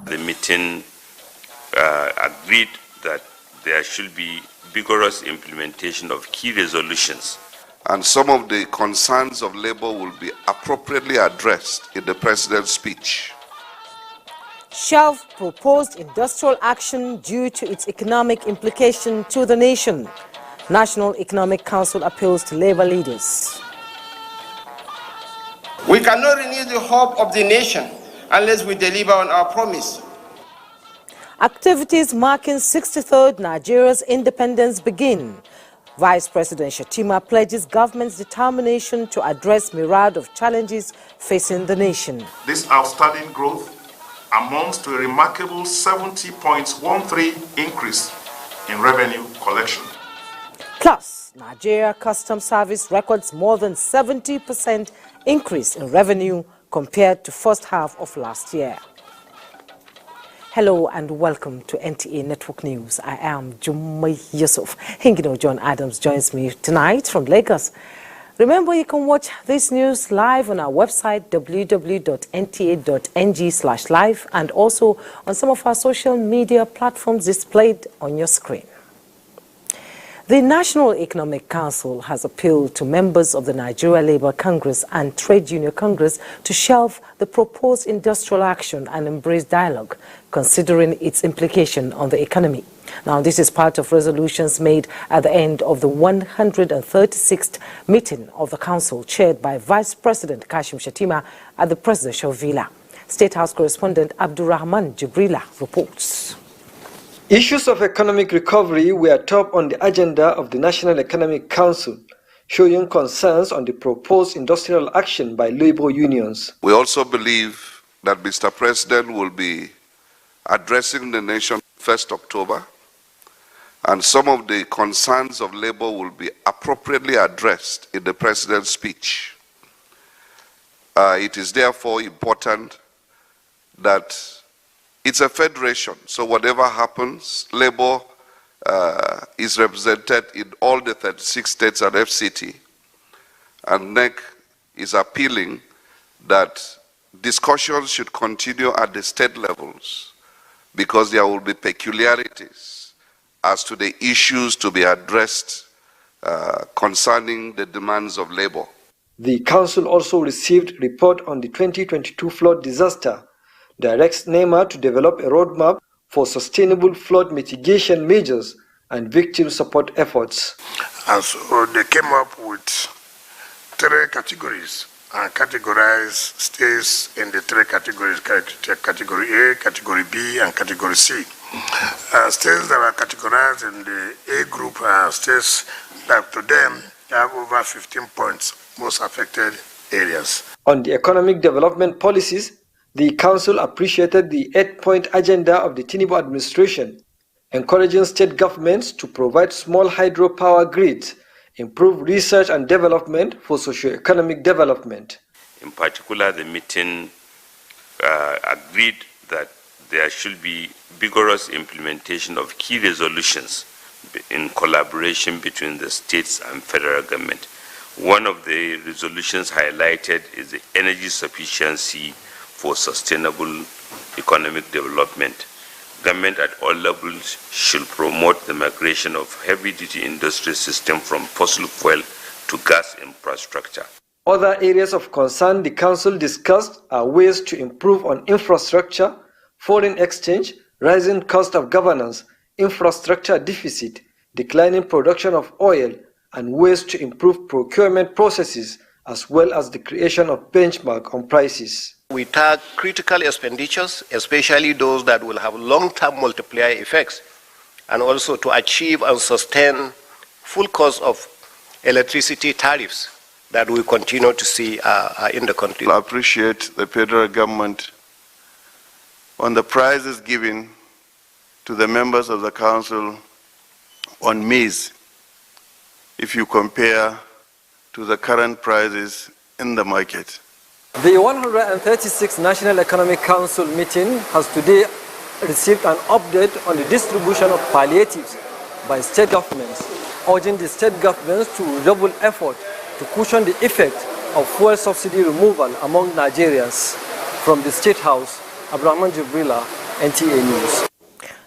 The meeting agreed that there should be vigorous implementation of key resolutions. And some of the concerns of labor will be appropriately addressed in the President's speech. Shelf proposed industrial action due to its economic implication to the nation. National Economic Council appeals to labor leaders. We cannot renew the hope of the nation unless we deliver on our promise. Activities marking 63rd Nigeria's independence begin. Vice President Shettima pledges government's determination to address myriad of challenges facing the nation. This outstanding growth amounts to a remarkable 70.13% increase in revenue collection. Plus, Nigeria Customs Service records more than 70% increase in revenue compared to first half of last year. Hello and welcome to Nta Network News. I am Jummai Yusuf. Hingino John Adams joins me tonight from Lagos. Remember, you can watch this news live on our website www.nta.ng/live and also on some of our social media platforms displayed on your screen. The National Economic Council has appealed to members of the Nigeria Labour Congress and Trade Union Congress to shelve the proposed industrial action and embrace dialogue, considering its implication on the economy. Now, this is part of resolutions made at the end of the 136th meeting of the Council, chaired by Vice President Kashim Shettima at the Presidential Villa. State House correspondent Abdurrahman Jibrila reports. Issues of economic recovery were top on the agenda of the National Economic Council, showing concerns on the proposed industrial action by labor unions. We also believe that Mr. President will be addressing the nation 1st October, and some of the concerns of labor will be appropriately addressed in the President's speech. It is therefore important that it's a federation, so whatever happens, labor is represented in all the 36 states and FCT, and NEC is appealing that discussions should continue at the state levels because there will be peculiarities as to the issues to be addressed concerning the demands of labor. The Council also received a report on the 2022 flood disaster, directs NEMA to develop a roadmap for sustainable flood mitigation measures and victim support efforts. And so they came up with 3 categories and categorized states in the 3 categories: category A, category B, and category C. States that are categorized in the A group are states that to them have over 15 points, most affected areas. On the economic development policies, the Council appreciated the 8-point agenda of the Tinubu administration, encouraging state governments to provide small hydropower grids, improve research and development for socio-economic development. In particular, the meeting agreed that there should be vigorous implementation of key resolutions in collaboration between the states and federal government. One of the resolutions highlighted is the energy sufficiency for sustainable economic development. Government at all levels should promote the migration of heavy-duty industry system from fossil fuel to gas infrastructure. Other areas of concern the Council discussed are ways to improve on infrastructure, foreign exchange, rising cost of governance, infrastructure deficit, declining production of oil, and ways to improve procurement processes, as well as the creation of benchmark on prices. We target critical expenditures, especially those that will have long-term multiplier effects, and also to achieve and sustain full cost of electricity tariffs that we continue to see in the country. I appreciate the federal government on the prizes given to the members of the council on maize, if you compare to the current prices in the market. The 136th National Economic Council meeting has today received an update on the distribution of palliatives by state governments, urging the state governments to redouble effort to cushion the effect of fuel subsidy removal among Nigerians. From the State House, Abdurrahman Jibrila NTA News.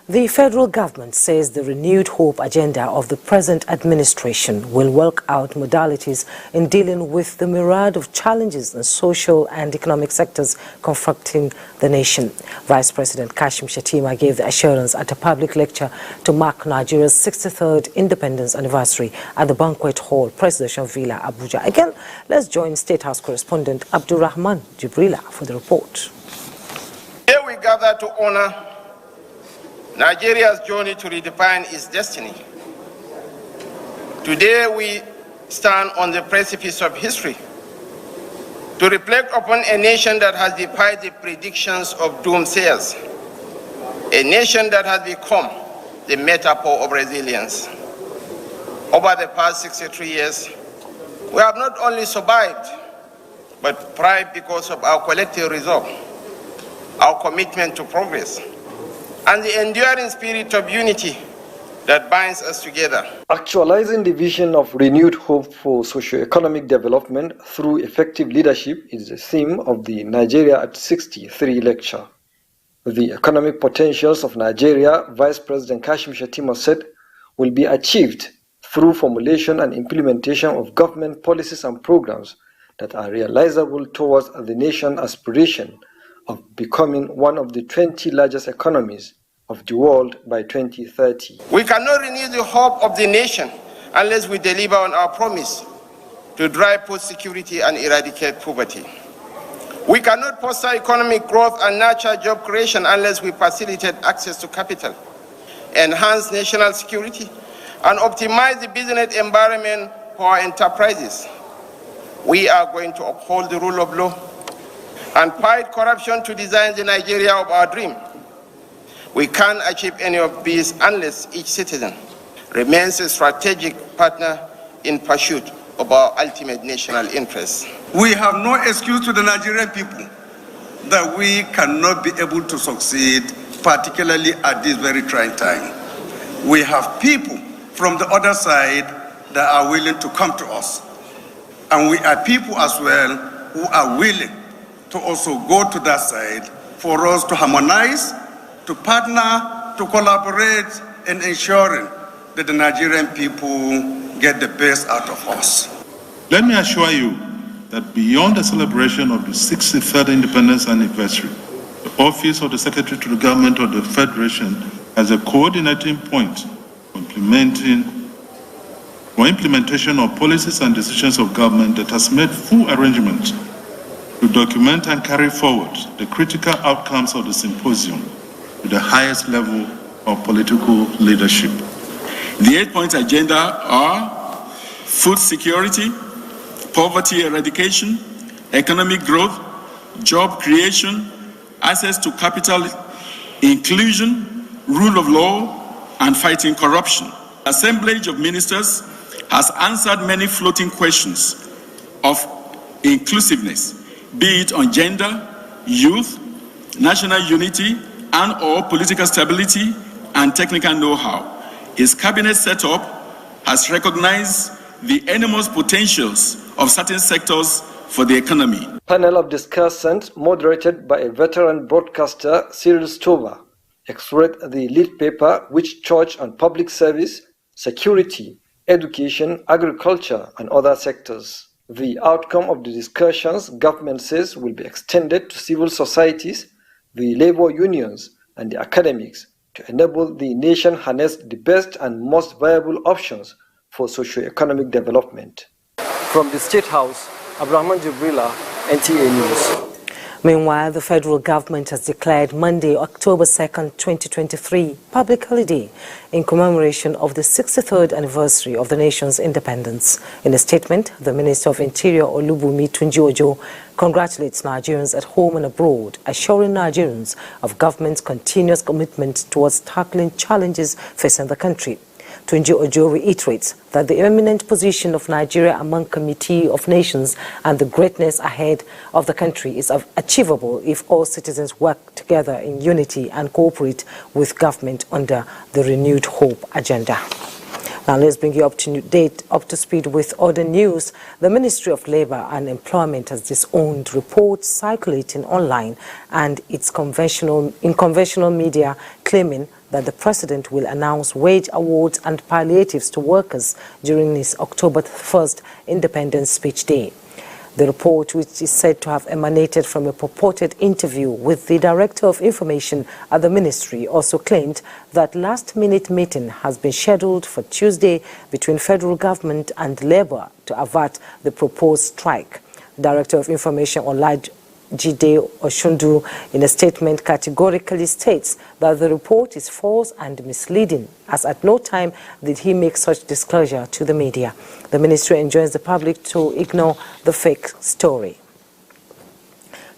The federal government says the renewed hope agenda of the present administration will work out modalities in dealing with the myriad of challenges in social and economic sectors confronting the nation. Vice President Kashim Shettima gave the assurance at a public lecture to mark Nigeria's 63rd independence anniversary at the Banquet Hall, Presidential Villa, Abuja. Again, let's join State House correspondent Abdurrahman Jibrila for the report. Here we gather to honor Nigeria's journey to redefine its destiny. Today we stand on the precipice of history to reflect upon a nation that has defied the predictions of doomsayers, a nation that has become the metaphor of resilience. Over the past 63 years, we have not only survived, but thrived because of our collective resolve, our commitment to progress, and the enduring spirit of unity that binds us together. Actualizing the vision of renewed hope for socio-economic development through effective leadership is the theme of the Nigeria at 63 lecture. The economic potentials of Nigeria, Vice President Kashim Shettima said, will be achieved through formulation and implementation of government policies and programs that are realizable towards the nation's aspiration of becoming one of the 20 largest economies of the world by 2030. We cannot renew the hope of the nation unless we deliver on our promise to drive food security and eradicate poverty. We cannot foster economic growth and nurture job creation unless we facilitate access to capital, enhance national security, and optimize the business environment for our enterprises. We are going to uphold the rule of law and fight corruption to design the Nigeria of our dream. We can't achieve any of these unless each citizen remains a strategic partner in pursuit of our ultimate national interests. We have no excuse to the Nigerian people that we cannot be able to succeed, particularly at this very trying time. We have people from the other side that are willing to come to us. And we are people as well who are willing to also go to that side for us to harmonize, to partner, to collaborate in ensuring that the Nigerian people get the best out of us. Let me assure you that beyond the celebration of the 63rd independence anniversary, the Office of the Secretary to the Government of the Federation has a coordinating point for implementation of policies and decisions of government that has made full arrangements to document and carry forward the critical outcomes of the symposium to the highest level of political leadership. The 8-point agenda are food security, poverty eradication, economic growth, job creation, access to capital, inclusion, rule of law, and fighting corruption. The assemblage of ministers has answered many floating questions of inclusiveness, be it on gender, youth, national unity, and/or political stability and technical know-how. His cabinet setup has recognized the enormous potentials of certain sectors for the economy. Panel of discussants, moderated by a veteran broadcaster, Cyril Stover, explored the lead paper which touched on public service, security, education, agriculture, and other sectors. The outcome of the discussions, government says, will be extended to civil societies, the labor unions, and the academics to enable the nation harness the best and most viable options for socio-economic development. From the State House, Abdurrahman Jibrila, NTA News. Meanwhile, the federal government has declared Monday, October 2nd, 2023, public holiday in commemoration of the 63rd anniversary of the nation's independence. In a statement, the Minister of Interior, Olubunmi Tunji-Ojo, congratulates Nigerians at home and abroad, assuring Nigerians of government's continuous commitment towards tackling challenges facing the country. Tunji-Ojo reiterates that the eminent position of Nigeria among Committee of Nations and the greatness ahead of the country is achievable if all citizens work together in unity and cooperate with government under the renewed hope agenda. Now let's bring you up to speed with other news. The Ministry of Labour and Employment has disowned reports circulating online and its conventional media claiming that the president will announce wage awards and palliatives to workers during his October 1st Independence Speech Day. The report, which is said to have emanated from a purported interview with the Director of Information at the ministry, also claimed that last-minute meeting has been scheduled for Tuesday between federal government and Labour to avert the proposed strike. The Director of Information, Olajide Oshundu, in a statement categorically states that the report is false and misleading, as at no time did he make such disclosure to the media. The ministry enjoins the public to ignore the fake story.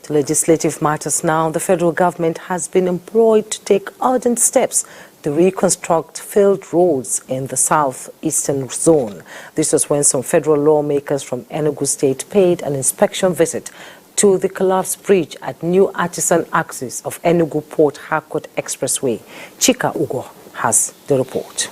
To legislative matters now, the federal government has been employed to take urgent steps to reconstruct failed roads in the southeastern zone. This was when some federal lawmakers from Enugu State paid an inspection visit to the collapsed bridge at New Artisan axis of Enugu Port Harcourt Expressway. Chika Ugo has the report.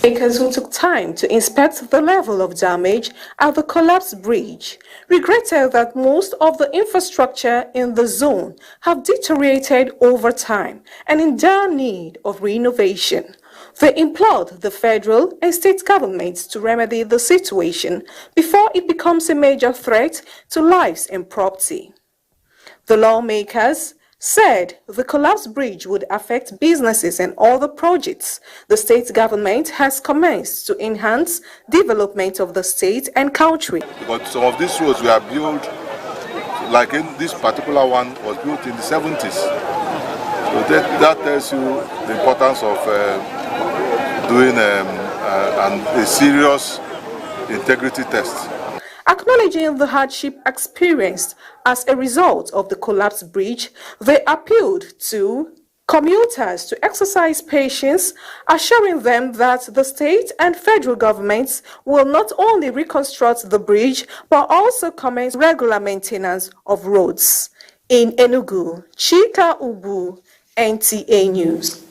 Lawmakers who took time to inspect the level of damage at the collapsed bridge regretted that most of the infrastructure in the zone have deteriorated over time and in dire need of renovation. They implored the federal and state governments to remedy the situation before it becomes a major threat to lives and property. The lawmakers said the collapsed bridge would affect businesses and other projects the state government has commenced to enhance development of the state and country. But some of these roads were built, like in this particular one was built in the 70s. So that tells you the importance of doing a serious integrity test. Acknowledging the hardship experienced as a result of the collapsed bridge, they appealed to commuters to exercise patience, assuring them that the state and federal governments will not only reconstruct the bridge, but also commence regular maintenance of roads. In Enugu, Chika Ubu, NTA News.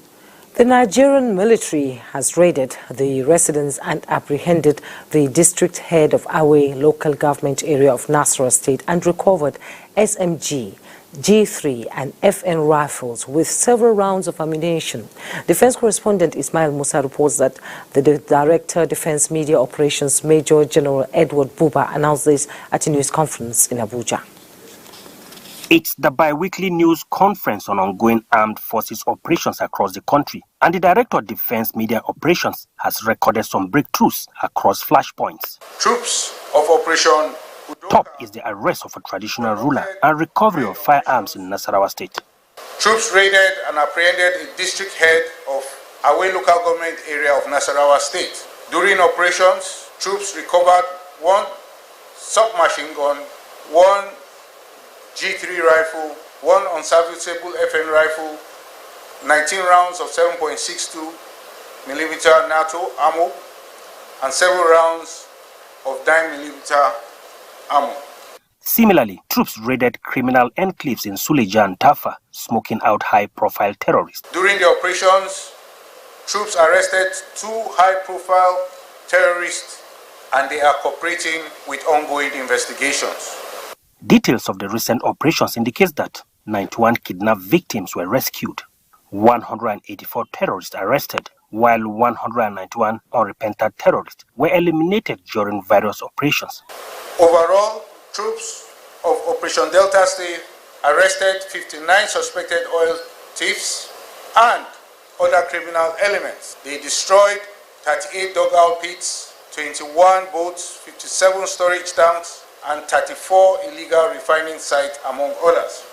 The Nigerian military has raided the residence and apprehended the district head of Awe local government area of Nasarawa State and recovered SMG, G3 and FN rifles with several rounds of ammunition. Defense correspondent Ismail Musa reports that the Director Defense Media Operations Major General Edward Buba announced this at a news conference in Abuja. It's the bi-weekly news conference on ongoing armed forces operations across the country, and the Director of Defense Media Operations has recorded some breakthroughs across flashpoints. Troops of Operation Top is the arrest of a traditional ruler and recovery of firearms in Nasarawa State. Troops raided and apprehended a district head of Awe local government area of Nasarawa State. During operations, troops recovered one submachine gun, one G3 rifle, one unserviceable FN rifle, 19 rounds of 7.62 mm NATO ammo, and several rounds of 9 mm ammo. Similarly, troops raided criminal enclaves in Suleja and Tafa, smoking out high-profile terrorists. During the operations, troops arrested 2 high-profile terrorists, and they are cooperating with ongoing investigations. Details of the recent operations indicate that 91 kidnapped victims were rescued, 184 terrorists arrested, while 191 unrepentant terrorists were eliminated during various operations. Overall, troops of Operation Delta State arrested 59 suspected oil thieves and other criminal elements. They destroyed 38 dugout pits, 21 boats, 57 storage tanks, and 34 illegal refining sites, among others.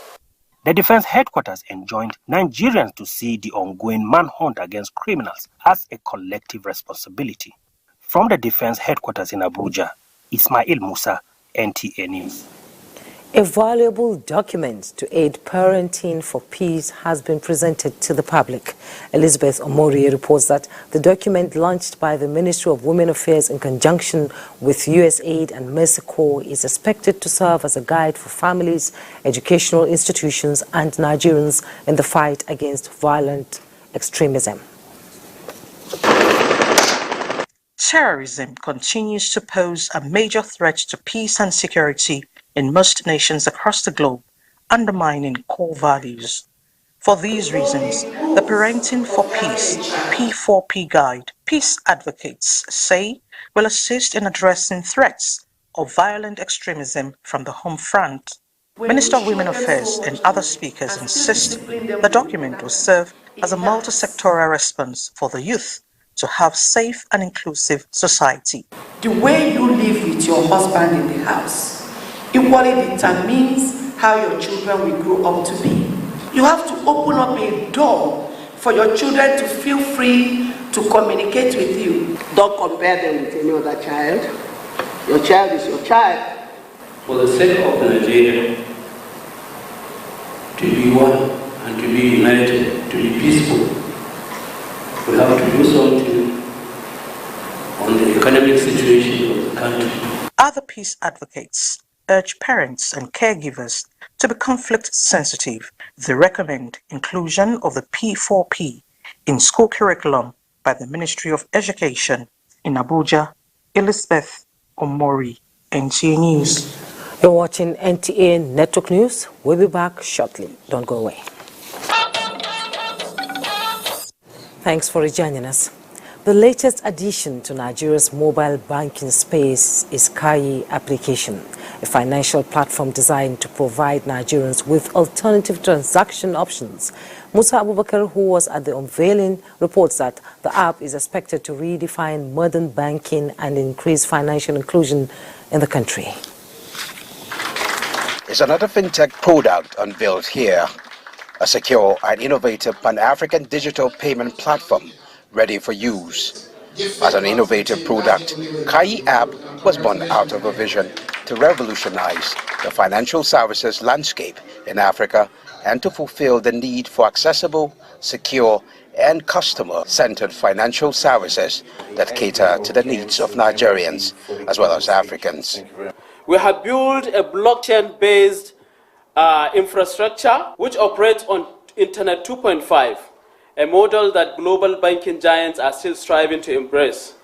The defense headquarters enjoined Nigerians to see the ongoing manhunt against criminals as a collective responsibility. From the defense headquarters in Abuja, Ismail Musa, NTA News. A valuable document to aid parenting for peace has been presented to the public. Elizabeth Omori reports that the document launched by the Ministry of Women Affairs in conjunction with USAID and Mercy Corps is expected to serve as a guide for families, educational institutions, and Nigerians in the fight against violent extremism. Terrorism continues to pose a major threat to peace and security in most nations across the globe, undermining core values. For these reasons, the Parenting for Peace P4P Guide, peace advocates say, will assist in addressing threats of violent extremism from the home front. Minister of Women Affairs and other speakers insist the document will serve as a multi-sectoral response for the youth to have safe and inclusive society. The way you live with your husband in the house equally determines how your children will grow up to be. You have to open up a door for your children to feel free to communicate with you. Don't compare them with any other child. Your child is your child. For the sake of Nigeria, to be one and to be united, to be peaceful, we have to do something on the economic situation of the country. Other peace advocates urge parents and caregivers to be conflict sensitive. They recommend inclusion of the P4P in school curriculum by the Ministry of Education. In Abuja, Elizabeth Omori, NTA News. You're watching NTA Network News. We'll be back shortly. Don't go away. Thanks for joining us. The latest addition to Nigeria's mobile banking space is Kayi application, a financial platform designed to provide Nigerians with alternative transaction options. Musa Abubakar, who was at the unveiling, reports that the app is expected to redefine modern banking and increase financial inclusion in the country. It's another fintech product unveiled here, a secure and innovative Pan-African digital payment platform ready for use. As an innovative product, Kayi app was born out of a vision to revolutionize the financial services landscape in Africa and to fulfill the need for accessible, secure, and customer-centered financial services that cater to the needs of Nigerians as well as Africans. We have built a blockchain-based infrastructure which operates on Internet 2.5, a model that global banking giants are still striving to embrace.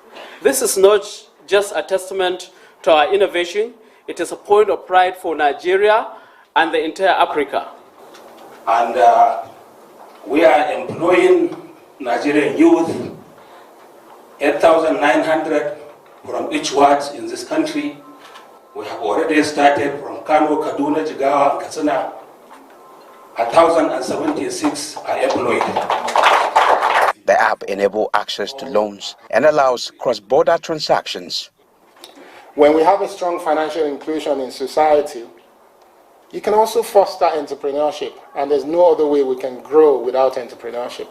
This is not just a testament to our innovation, it is a point of pride for Nigeria and the entire Africa. And we are employing Nigerian youth, 8,900 from each ward in this country. We have already started from Kano, Kaduna, Jigawa, and Katsina. 1,076 are employed. The app enables access to loans and allows cross-border transactions. When we have a strong financial inclusion in society, you can also foster entrepreneurship, and there's no other way we can grow without entrepreneurship.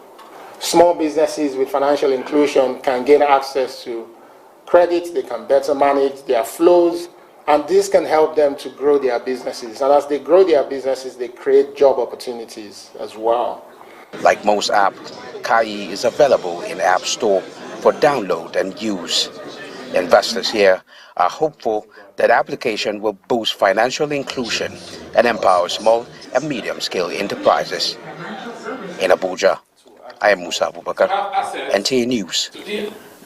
Small businesses with financial inclusion can gain access to credit, they can better manage their flows, and this can help them to grow their businesses. And as they grow their businesses, they create job opportunities as well. Like most apps, Kayi is available in App Store for download and use. Investors here are hopeful that application will boost financial inclusion and empower small and medium-scale enterprises. In Abuja, I am Musa Abubakar, NTA News.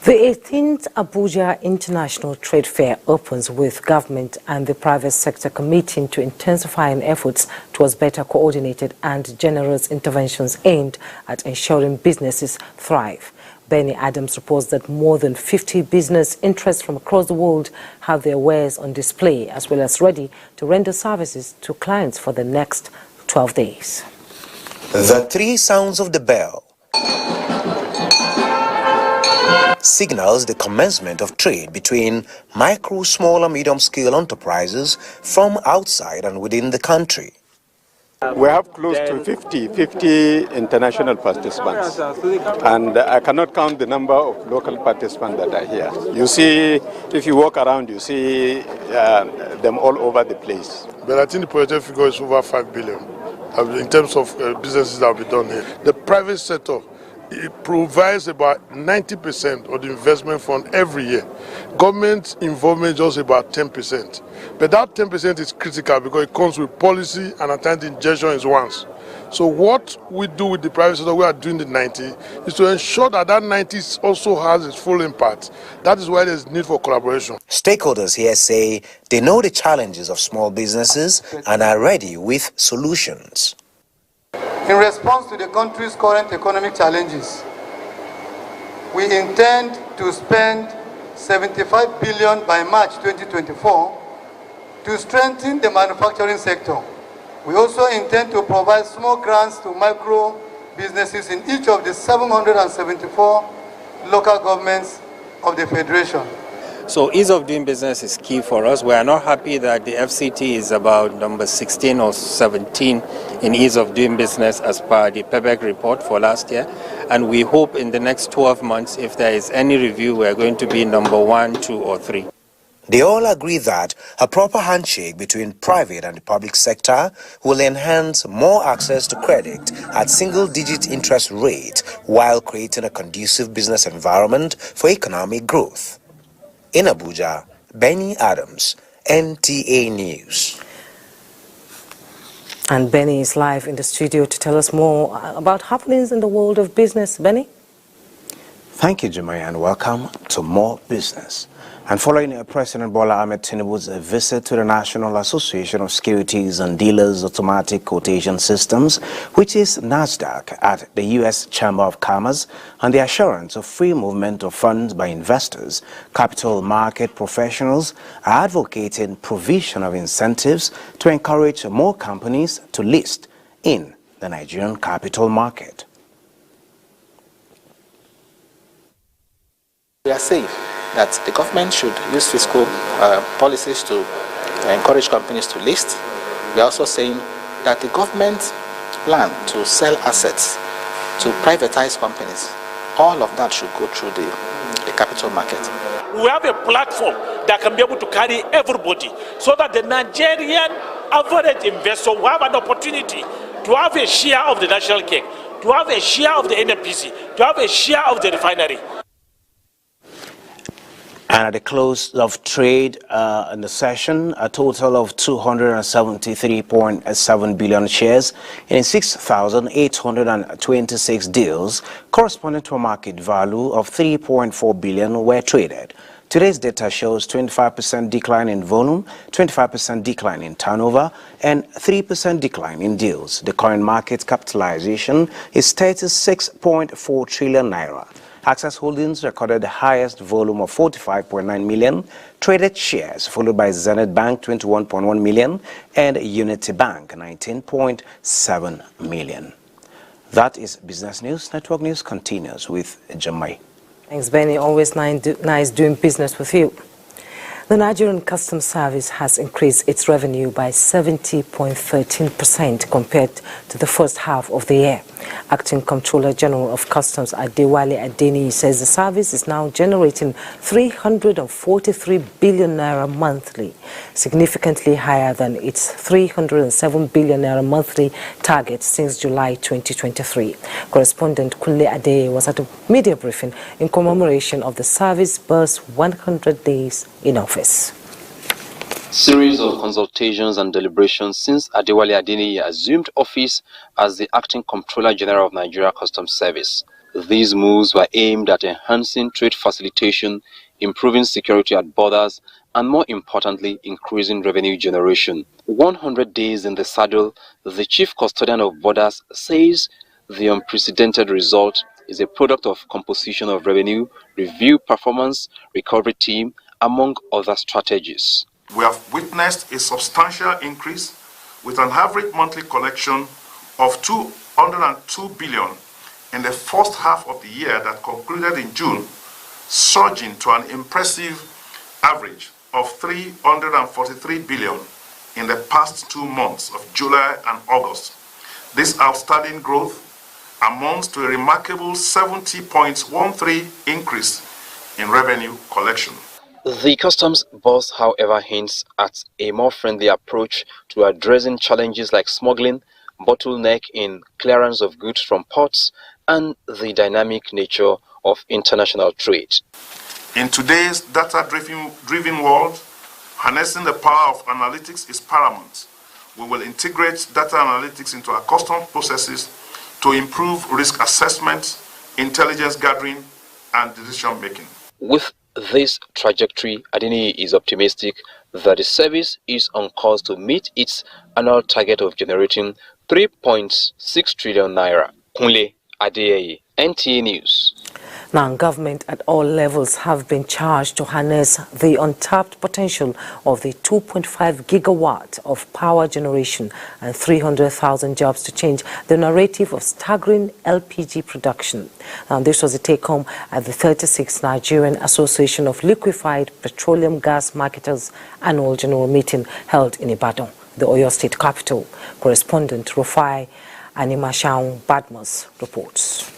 The 18th Abuja International Trade Fair opens with government and the private sector committing to intensifying efforts towards better coordinated and generous interventions aimed at ensuring businesses thrive. Benny Adams reports that more than 50 business interests from across the world have their wares on display as well as ready to render services to clients for the next 12 days. The three sounds of the bell signals the commencement of trade between micro, small and medium-scale enterprises from outside and within the country. We have close to 50 international participants, and I cannot count the number of local participants that are here. You see, if you walk around, you see them all over the place. But I think the project figure is over 5 billion in terms of businesses that will be done here. The private sector, it provides about 90% of the investment fund every year. Government involvement just about 10%. But that 10% is critical because it comes with policy and at times injection is once. So what we do with the private sector, we are doing the 90, is to ensure that that 90 also has its full impact. That is why there's need for collaboration. Stakeholders here say they know the challenges of small businesses and are ready with solutions. In response to the country's current economic challenges, we intend to spend 75 billion by March 2024 to strengthen the manufacturing sector. We also intend to provide small grants to micro businesses in each of the 774 local governments of the Federation. So ease of doing business is key for us. We are not happy that the FCT is about number 16 or 17 in ease of doing business as per the PEBEC report for last year. And we hope in the next 12 months, if there is any review, we are going to be number 1, 2, or 3. They all agree that a proper handshake between private and the public sector will enhance more access to credit at single-digit interest rate while creating a conducive business environment for economic growth. In Abuja, Benny Adams, NTA News. And Benny is live in the studio to tell us more about happenings in the world of business. Benny? Thank you, Jumai, and welcome to More Business. And following President Bola Ahmed Tinubu's visit to the National Association of Securities and Dealers Automatic Quotation Systems, which is NASDAQ, at the U.S. Chamber of Commerce, and the assurance of free movement of funds by investors, capital market professionals are advocating provision of incentives to encourage more companies to list in the Nigerian capital market. We are saying that the government should use fiscal policies to encourage companies to list. We are also saying that the government's plan to sell assets to privatize companies, all of that should go through the capital market. We have a platform that can be able to carry everybody so that the Nigerian average investor will have an opportunity to have a share of the national cake, to have a share of the NNPC, to have a share of the refinery. And at the close of trade in the session, a total of 273.7 billion shares in 6,826 deals, corresponding to a market value of 3.4 billion, were traded. Today's data shows 25% decline in volume, 25% decline in turnover, and 3% decline in deals. The current market capitalization is 36.4 trillion naira. Access Holdings recorded the highest volume of 45.9 million traded shares, followed by Zenith Bank 21.1 million and Unity Bank 19.7 million. That is Business News. Network News continues with Jamai. Thanks, Benny. Always nice doing business with you. The Nigerian Customs Service has increased its revenue by 70.13% compared to the first half of the year. Acting Comptroller General of Customs Adewale Adeni says the service is now generating 343 billion naira monthly, significantly higher than its 307 billion naira monthly target since July 2023. Correspondent Kunle Adeye was at a media briefing in commemoration of the service's first 100 days in office. Series of consultations and deliberations since Adewale Adeniyi assumed office as the Acting Comptroller General of Nigeria Customs Service. These moves were aimed at enhancing trade facilitation, improving security at borders, and more importantly, increasing revenue generation. 100 days in the saddle, the Chief Custodian of Borders says the unprecedented result is a product of composition of revenue, review performance, recovery team, among other strategies. We have witnessed a substantial increase with an average monthly collection of 202 billion in the first half of the year that concluded in June, surging to an impressive average of 343 billion in the past 2 months of July and August. This outstanding growth amounts to a remarkable 70.13% increase in revenue collection. The customs boss, however, hints at a more friendly approach to addressing challenges like smuggling, bottleneck in clearance of goods from ports, and the dynamic nature of international trade. In today's data-driven world, harnessing the power of analytics is paramount. we will integrate data analytics into our custom processes to improve risk assessment, intelligence gathering, and decision making. With this trajectory, Adeniyi is optimistic that the service is on course to meet its annual target of generating 3.6 trillion naira. Kunle Adeniyi, NTA News. Now, government at all levels have been charged to harness the untapped potential of the 2.5 gigawatt of power generation and 300,000 jobs to change the narrative of staggering LPG production. Now, this was a take-home at the 36th Nigerian Association of Liquefied Petroleum Gas Marketers annual general meeting held in Ibadan, the Oyo State capital. Correspondent Rufai Animashaun Badmus reports.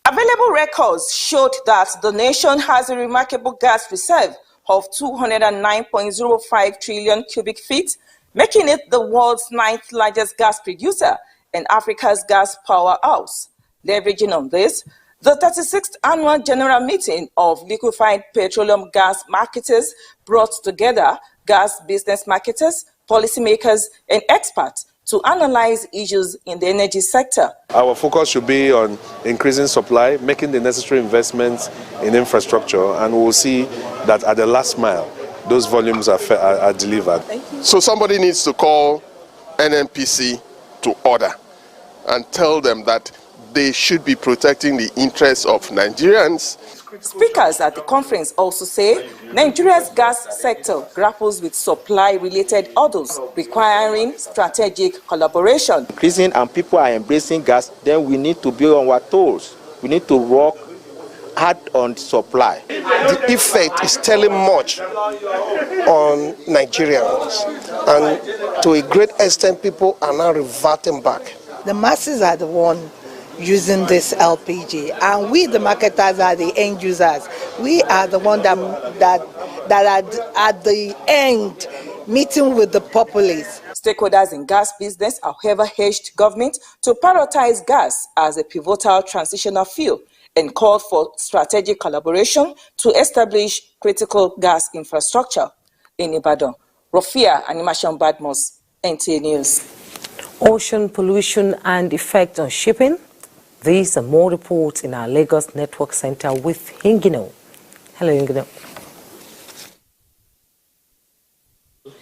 Available records showed that the nation has a remarkable gas reserve of 209.05 trillion cubic feet, making it the world's 9th largest gas producer and Africa's gas powerhouse. Leveraging on this, the 36th annual general meeting of liquefied petroleum gas marketers brought together gas business marketers, policymakers, and experts to analyze issues in the energy sector. Our focus should be on increasing supply, making the necessary investments in infrastructure, and we'll see that at the last mile, those volumes are delivered. So somebody needs to call NNPC to order and tell them that they should be protecting the interests of Nigerians. Speakers at the conference also say Nigeria's gas sector grapples with supply-related hurdles requiring strategic collaboration. Increasing and people are embracing gas, then we need to be on our toes. We need to work hard on supply. The effect is telling much on Nigerians, and to a great extent people are now reverting back. The masses are the one using this LPG, and we the marketers are the end users. We are the one that are at the end meeting with the populace. Stakeholders in gas business, however, urged government to prioritize gas as a pivotal transitional fuel and called for strategic collaboration to establish critical gas infrastructure. In Ibadan, Rofia Animashaun Badmus, NTA News. Ocean pollution and effect on shipping. These and more reports in our Lagos Network Center with Hingino. Hello, Hingino.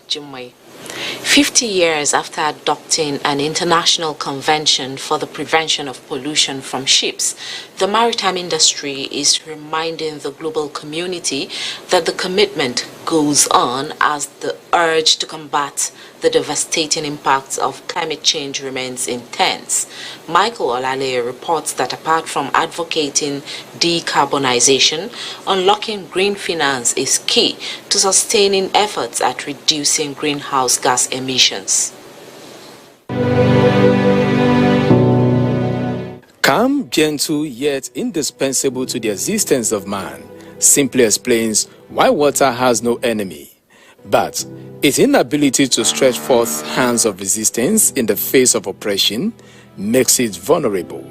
Jumai. 50 years after adopting an international convention for the prevention of pollution from ships, the maritime industry is reminding the global community that the commitment goes on as the urge to combat the devastating impacts of climate change remains intense. Michael Olale reports that apart from advocating decarbonization, unlocking green finance is key to sustaining efforts at reducing greenhouse gas emissions. Calm, gentle, yet indispensable to the existence of man, simply explains why water has no enemy. But its inability to stretch forth hands of resistance in the face of oppression makes it vulnerable.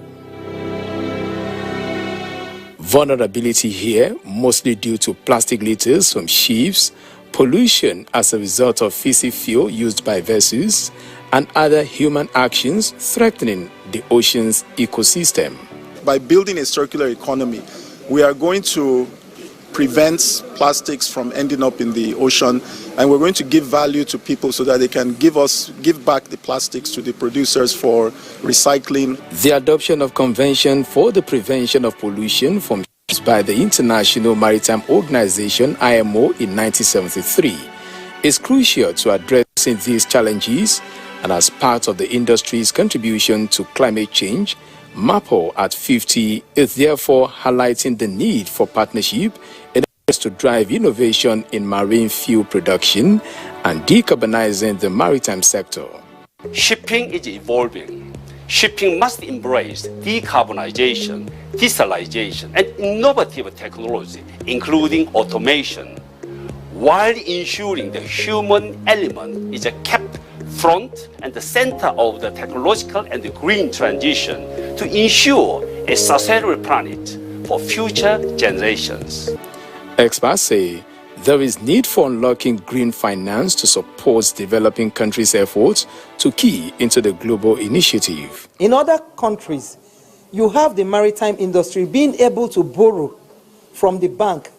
Vulnerability here mostly due to plastic litters from ships, pollution as a result of fissile fuel used by vessels, and other human actions threatening the ocean's ecosystem. By building a circular economy, we are going to prevent plastics from ending up in the ocean, and we're going to give value to people so that they can give back the plastics to the producers for recycling. The adoption of Convention for the Prevention of Pollution from Ships by the International Maritime Organization (IMO) in 1973 is crucial to addressing these challenges, and as part of the industry's contribution to climate change, MAPO at 50 is therefore highlighting the need for partnership in order to drive innovation in marine fuel production and decarbonizing the maritime sector. Shipping is evolving. Shipping must embrace decarbonization, digitalization, and innovative technology, including automation, while ensuring the human element is kept front and the center of the technological and the green transition to ensure a sustainable planet for future generations. Experts say There is need for unlocking green finance to support developing countries' efforts to key into the global initiative. In other countries, you have the maritime industry being able to borrow from the bank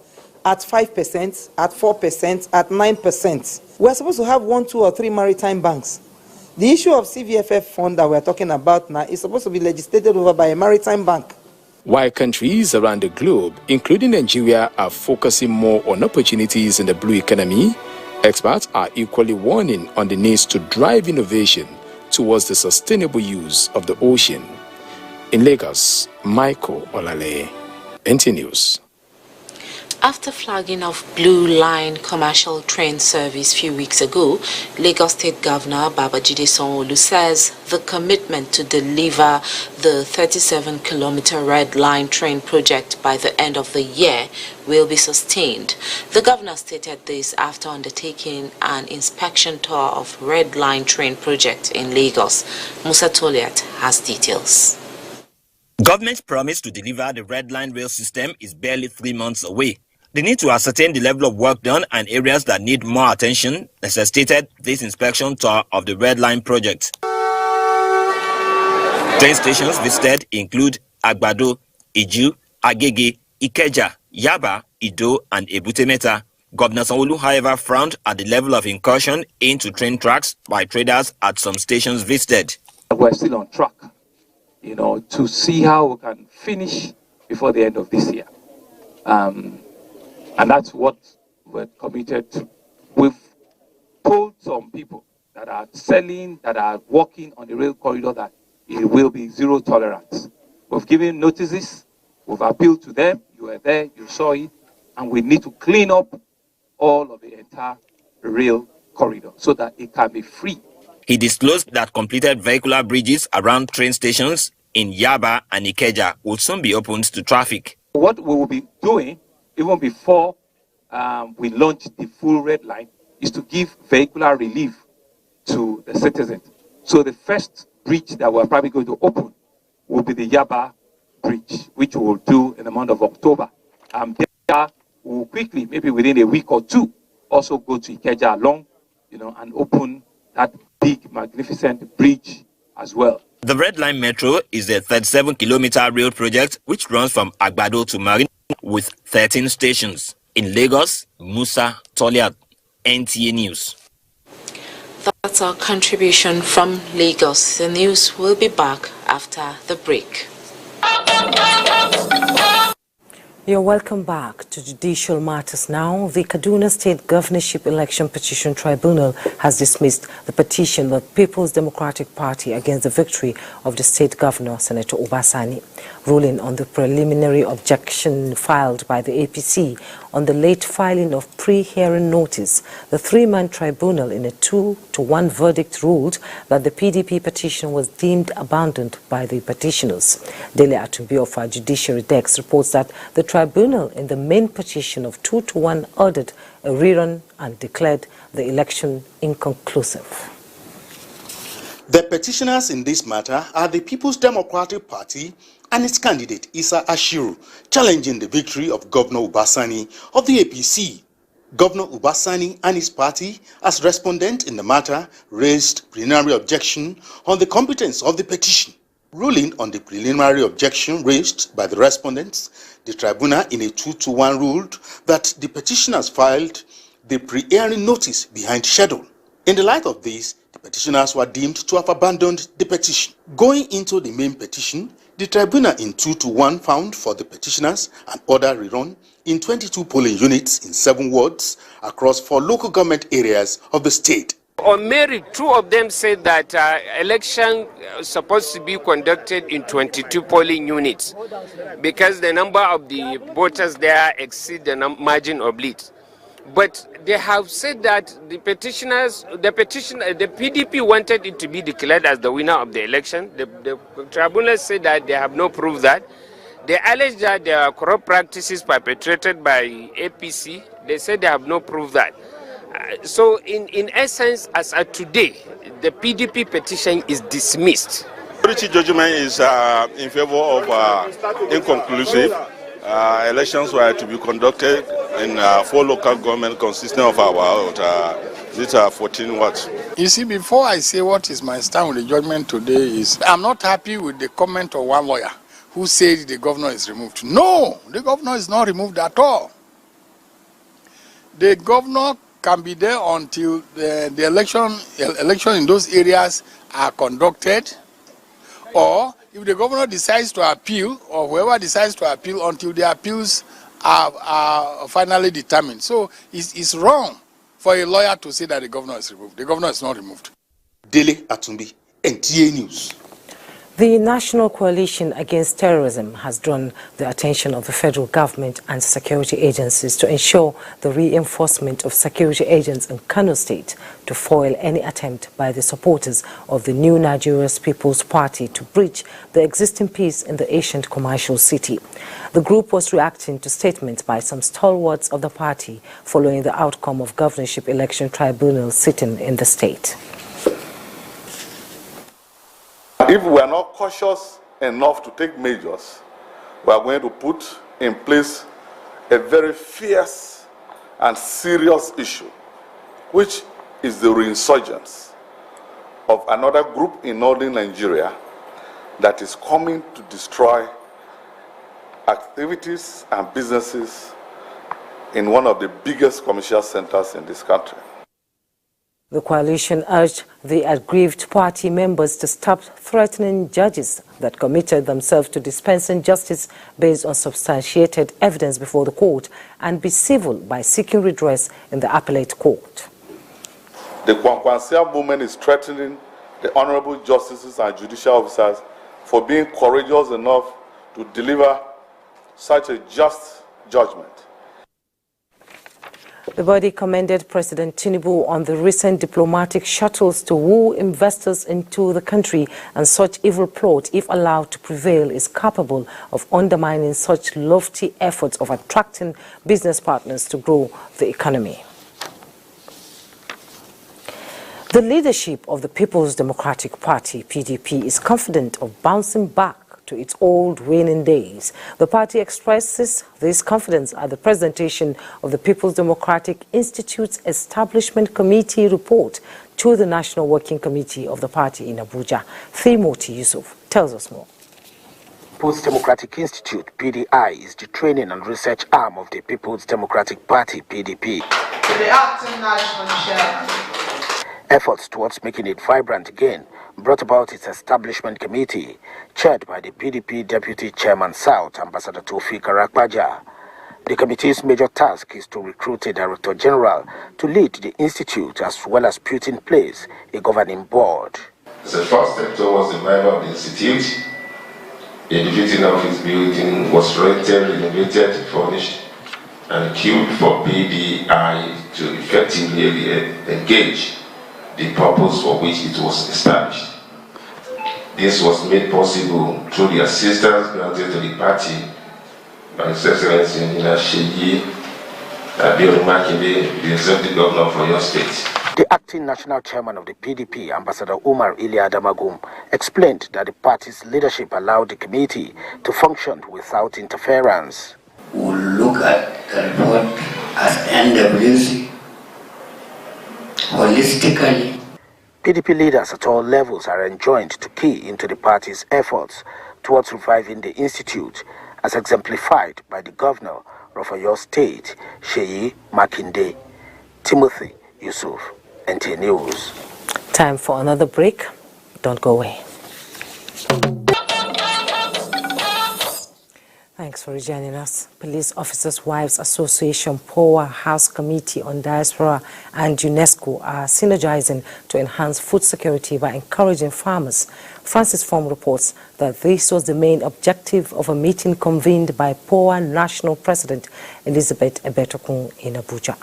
at 5%, at 4%, at 9%. We're supposed to have 1, 2, or 3 maritime banks. The issue of CVFF fund that we're talking about now is supposed to be legislated over by a maritime bank. While countries around the globe, including Nigeria, are focusing more on opportunities in the blue economy, experts are equally warning on the need to drive innovation towards the sustainable use of the ocean. In Lagos, Michael Olale, NT News. After flagging of Blue Line commercial train service a few weeks ago, Lagos State Governor Babajide Sanwo-Olu says the commitment to deliver the 37-kilometer Red Line train project by the end of the year will be sustained. The governor stated this after undertaking an inspection tour of Red Line train project in Lagos. Musa Toliat has details. Government's promise to deliver the Red Line rail system is barely 3 months away. The need to ascertain the level of work done and areas that need more attention necessitated this inspection tour of the Red Line project. Train stations visited include Agbado, Iju, Agege, Ikeja, Yaba, Ido, and Ebute-Metta. Governor Sanwo-Olu, however, frowned at the level of incursion into train tracks by traders at some stations visited. We're still on track, to see how we can finish before the end of this year. And that's what we're committed to. We've told some people that are selling, that are working on the rail corridor, that it will be zero tolerance. We've given notices, we've appealed to them, you were there, you saw it, and we need to clean up all of the entire rail corridor so that it can be free. He disclosed that completed vehicular bridges around train stations in Yaba and Ikeja will soon be opened to traffic. What we will be doing, even before we launch the full Red Line, is to give vehicular relief to the citizens. So the first bridge that we're probably going to open will be the Yaba Bridge, which we will do in the month of October. There we will quickly, maybe within a week or two, also go to Ikeja along, and open that big, magnificent bridge as well. The Red Line Metro is a 37-kilometer rail project which runs from Agbado to Marine with 13 stations. In Lagos, Musa Toliat, NTA News. That's our contribution from Lagos. The news will be back after the break. You're welcome back to Judicial Matters Now. The Kaduna State Governorship Election Petition Tribunal has dismissed the petition of the People's Democratic Party against the victory of the state governor, Senator Obasani. Ruling on the preliminary objection filed by the APC on the late filing of pre-hearing notice, the three-man tribunal in a 2-1 verdict ruled that the PDP petition was deemed abandoned by the petitioners. Dele Atumbi of our Judiciary Desk reports that the tribunal in the main petition of 2-1 ordered a rerun and declared the election inconclusive. The petitioners in this matter are the People's Democratic Party and its candidate Isa Ashiru, challenging the victory of Governor Obasani of the APC. Governor Obasani and his party, as respondent in the matter, raised preliminary objection on the competence of the petition. Ruling on the preliminary objection raised by the respondents, the tribunal in a 2-1 ruled that the petitioners filed the pre-hearing notice behind schedule. In the light of this, the petitioners were deemed to have abandoned the petition. Going into the main petition, the tribunal in 2-1 found for the petitioners an order rerun in 22 polling units in 7 wards across 4 local government areas of the state. On merit, 2 of them said that election is supposed to be conducted in 22 polling units because the number of the voters there exceed the margin of lead. But they have said that the PDP wanted it to be declared as the winner of the election. The tribunal said that they have no proof that. They allege that there are corrupt practices perpetrated by APC. They said they have no proof that. So in essence, as of today, the PDP petition is dismissed. The judgment is in favor of inconclusive, Elections were to be conducted in 4 local government consisting of about 14 what? You see, before I say what is my stand with the judgment today is, I'm not happy with the comment of one lawyer who said the governor is removed. No, the governor is not removed at all. The governor can be there until the election in those areas are conducted, or if the governor decides to appeal, or whoever decides to appeal, until the appeals are finally determined. So it's wrong for a lawyer to say that the governor is removed. The governor is not removed. Dele Atumbi, NTA News. The National Coalition Against Terrorism has drawn the attention of the federal government and security agencies to ensure the reinforcement of security agents in Kano State to foil any attempt by the supporters of the new Nigeria's People's Party to breach the existing peace in the ancient commercial city. The group was reacting to statements by some stalwarts of the party following the outcome of governorship election tribunal sitting in the state. If we are not cautious enough to take measures, we are going to put in place a very fierce and serious issue, which is the reinsurgence of another group in northern Nigeria that is coming to destroy activities and businesses in one of the biggest commercial centers in this country. The coalition urged the aggrieved party members to stop threatening judges that committed themselves to dispensing justice based on substantiated evidence before the court and be civil by seeking redress in the appellate court. The Kwankwansia movement is threatening the honorable justices and judicial officers for being courageous enough to deliver such a just judgment. The body commended President Tinubu on the recent diplomatic shuttles to woo investors into the country, and such evil plot, if allowed to prevail, is capable of undermining such lofty efforts of attracting business partners to grow the economy. The leadership of the People's Democratic Party, PDP, is confident of bouncing back to its old waning days. The party expresses this confidence at the presentation of the People's Democratic Institute's Establishment Committee report to the National Working Committee of the party in Abuja. Timothy Yusuf tells us more. People's Democratic Institute, PDI, is the training and research arm of the People's Democratic Party, PDP. To the acting national chairman. Efforts towards making it vibrant again brought about its establishment committee, chaired by the PDP Deputy Chairman South, Ambassador Tawfiq Arakbaja. The committee's major task is to recruit a Director General to lead the institute, as well as put in place a governing board. The first step towards the revival of the institute. A deputy office building was rented, renovated, furnished, and equipped for PDI to effectively engage the purpose for which it was established. This was made possible through the assistance granted to the party by His Excellency Sheyi Makinde, the Executive Governor for your state. The acting national chairman of the PDP, Ambassador Umar Iliya Damagum, explained that the party's leadership allowed the committee to function without interference. We'll look at the report as NWC holistically. PDP leaders at all levels are enjoined to key into the party's efforts towards reviving the institute, as exemplified by the governor of your state, Sheyi Makinde. Timothy Yusuf, Nta News. Time for another break. Don't go away. Thanks for joining us. Police Officers' Wives Association, Power House Committee on Diaspora and UNESCO are synergizing to enhance food security by encouraging farmers. Francis Form reports that this was the main objective of a meeting convened by Power National President Elizabeth Ebetokun in Abuja.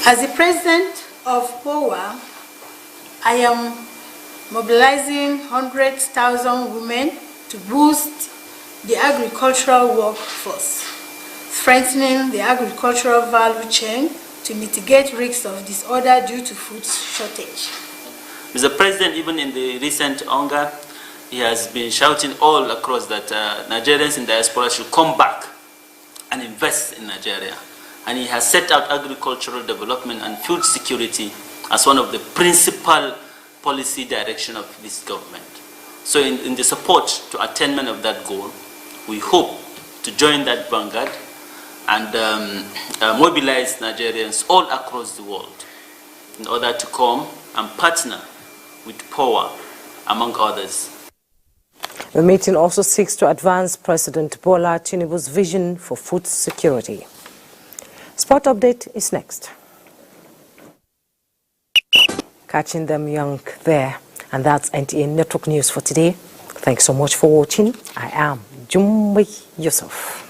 As the president of Power, I am mobilizing 100,000 women to boost the agricultural workforce, strengthening the agricultural value chain to mitigate risks of disorder due to food shortage. Mr. President, even in the recent hunger he has been shouting all across that Nigerians in diaspora should come back and invest in Nigeria. And he has set out agricultural development and food security as one of the principal policy direction of this government. So in the support to attainment of that goal, we hope to join that vanguard and mobilize Nigerians all across the world in order to come and partner with POWA, among others. The meeting also seeks to advance President Bola Tinubu's vision for food security. Sport update is next. Catching them young there. And that's Nta Network News for today. Thanks so much for watching. I am Jumbi Yusuf.